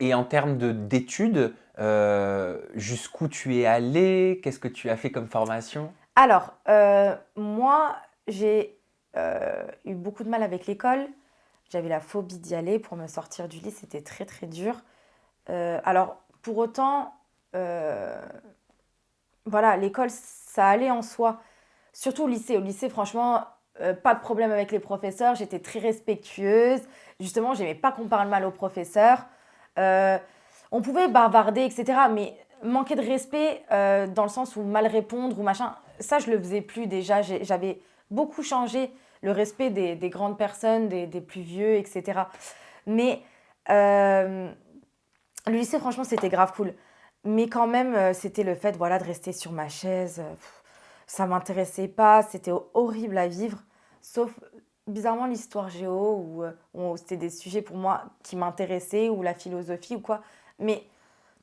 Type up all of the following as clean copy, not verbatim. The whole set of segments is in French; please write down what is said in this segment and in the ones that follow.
Et en termes d'études, jusqu'où tu es allé? Qu'est-ce que tu as fait comme formation? Alors, moi, j'ai eu beaucoup de mal avec l'école. J'avais la phobie d'y aller. Pour me sortir du lit, c'était très très dur. Alors, pour autant, euh, voilà, l'école, ça allait en soi. Surtout au lycée. Au lycée, franchement, pas de problème avec les professeurs. J'étais très respectueuse. Justement, j'aimais pas qu'on parle mal aux professeurs. Euh, on pouvait bavarder, etc. Mais manquer de respect dans le sens où mal répondre ou machin, ça, je le faisais plus déjà. J'avais beaucoup changé le respect des grandes personnes, des plus vieux, etc. Mais euh, le lycée, franchement, c'était grave cool. Mais quand même, c'était le fait voilà, de rester sur ma chaise. Ça m'intéressait pas, c'était horrible à vivre. Sauf, bizarrement, l'histoire géo, où c'était des sujets pour moi qui m'intéressaient, ou la philosophie ou quoi. Mais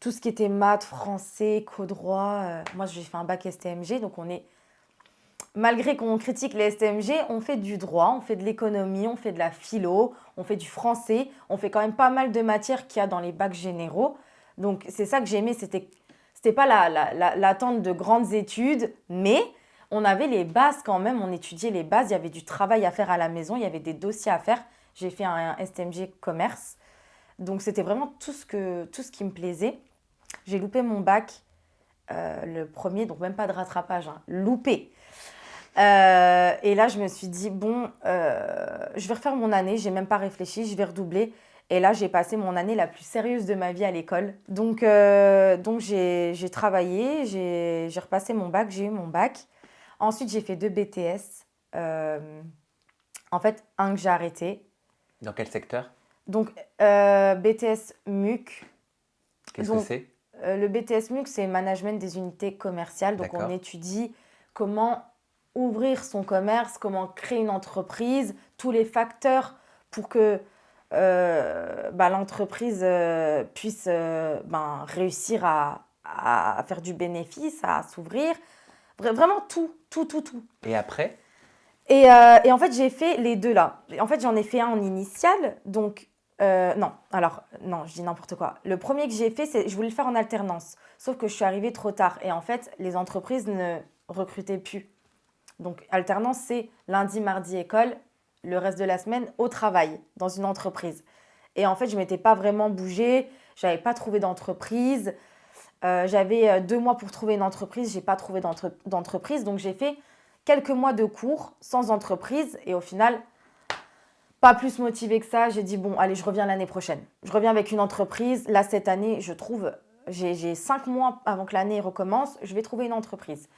tout ce qui était maths, français, co-droit, moi j'ai fait un bac STMG, donc on est, malgré qu'on critique les STMG, on fait du droit, on fait de l'économie, on fait de la philo, on fait du français, on fait quand même pas mal de matières qu'il y a dans les bacs généraux. Donc c'est ça que j'aimais, c'était pas l'attente de grandes études, mais on avait les bases quand même, on étudiait les bases, il y avait du travail à faire à la maison, il y avait des dossiers à faire. J'ai fait un STMG commerce, donc c'était vraiment tout ce qui me plaisait. J'ai loupé mon bac, le premier, donc même pas de rattrapage, hein, loupé. Et là, je me suis dit, bon, je vais refaire mon année, j'ai même pas réfléchi, je vais redoubler. Et là, j'ai passé mon année la plus sérieuse de ma vie à l'école. Donc j'ai travaillé, j'ai repassé mon bac, j'ai eu mon bac. Ensuite, j'ai fait deux BTS. Euh, en fait, un que j'ai arrêté. Dans quel secteur? Donc, BTS MUC. Qu'est-ce que Donc, c'est? le BTS MUC, c'est Management des unités commerciales. Donc, on D'accord. étudie comment ouvrir son commerce, comment créer une entreprise, tous les facteurs pour que l'entreprise puisse réussir à faire du bénéfice, à s'ouvrir. Vraiment tout, tout, tout, tout. Et après? Et en fait, j'ai fait les deux là. En fait, j'en ai fait un en initial. Donc, non, alors, non, je dis n'importe quoi. Le premier que j'ai fait, je voulais le faire en alternance. Sauf que je suis arrivée trop tard. Et en fait, les entreprises ne recrutaient plus. Donc, alternance, c'est lundi, mardi, école, le reste de la semaine au travail, dans une entreprise. Et en fait, je ne m'étais pas vraiment bougée. Je n'avais pas trouvé d'entreprise. J'avais 2 mois pour trouver une entreprise, j'ai pas trouvé d'entreprise, donc j'ai fait quelques mois de cours sans entreprise et au final, pas plus motivée que ça. J'ai dit bon, allez, je reviens l'année prochaine. Je reviens avec une entreprise. Là, cette année, je trouve, j'ai 5 mois avant que l'année recommence, je vais trouver une entreprise.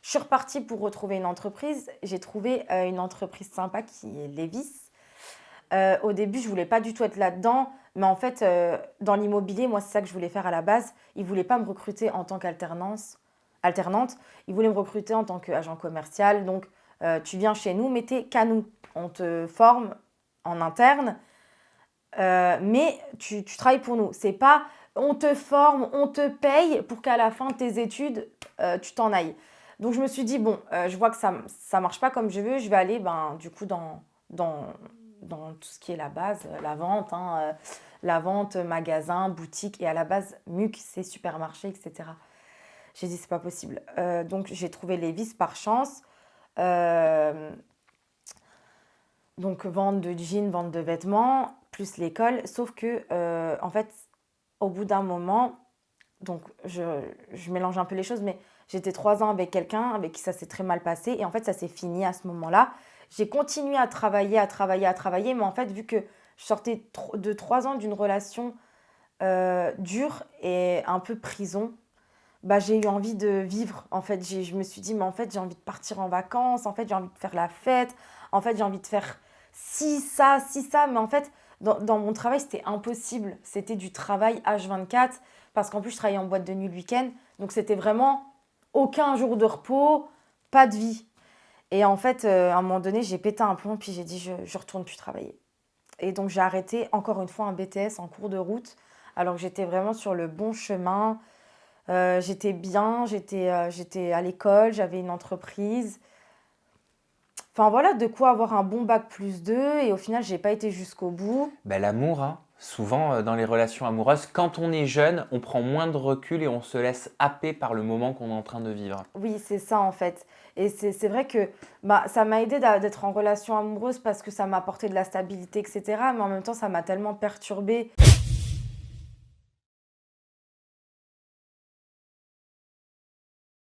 Je suis repartie pour retrouver une entreprise. J'ai trouvé une entreprise sympa qui est Levis. Au début, je voulais pas du tout être là-dedans, mais en fait, dans l'immobilier, moi, c'est ça que je voulais faire à la base. Ils voulaient pas me recruter en tant alternante. Ils voulaient me recruter en tant qu'agent commercial. Donc, tu viens chez nous, mais t'es qu'à nous. On te forme en interne, mais tu travailles pour nous. C'est pas on te forme, on te paye pour qu'à la fin de tes études, tu t'en ailles. Donc, je me suis dit, bon, je vois que ça marche pas comme je veux. Je vais aller, du coup, dans, dans tout ce qui est la base, la vente, hein, la vente, magasin, boutique, et à la base, MUC, c'est supermarché, etc. J'ai dit, c'est pas possible. Donc, j'ai trouvé Levi's par chance. Euh, donc, vente de jeans, vente de vêtements, plus l'école. Sauf que, en fait, au bout d'un moment, donc je mélange un peu les choses, mais j'étais 3 ans avec quelqu'un avec qui ça s'est très mal passé. Et en fait, ça s'est fini à ce moment-là. J'ai continué à travailler, à travailler, à travailler. Mais en fait, vu que je sortais de 3 ans d'une relation dure et un peu prison, bah, j'ai eu envie de vivre. En fait, je me suis dit, mais en fait, j'ai envie de partir en vacances. En fait, j'ai envie de faire la fête. En fait, j'ai envie de faire ci, ça, ci, ça. Mais en fait, dans mon travail, c'était impossible. C'était du travail H24. Parce qu'en plus, je travaillais en boîte de nuit le week-end. Donc, c'était vraiment aucun jour de repos, pas de vie. Et en fait, à un moment donné, j'ai pété un plomb. Puis j'ai dit, je retourne plus travailler. Et donc, j'ai arrêté encore une fois un BTS en cours de route. Alors que j'étais vraiment sur le bon chemin. J'étais bien, j'étais à l'école, j'avais une entreprise. Enfin voilà, de quoi avoir un bon bac plus 2. Et au final, j'ai pas été jusqu'au bout. Ben, l'amour, hein, Souvent, dans les relations amoureuses, quand on est jeune, on prend moins de recul et on se laisse happer par le moment qu'on est en train de vivre. Oui, c'est ça en fait. Et c'est vrai que bah, ça m'a aidé d'être en relation amoureuse parce que ça m'a apporté de la stabilité, etc. Mais en même temps, ça m'a tellement perturbée.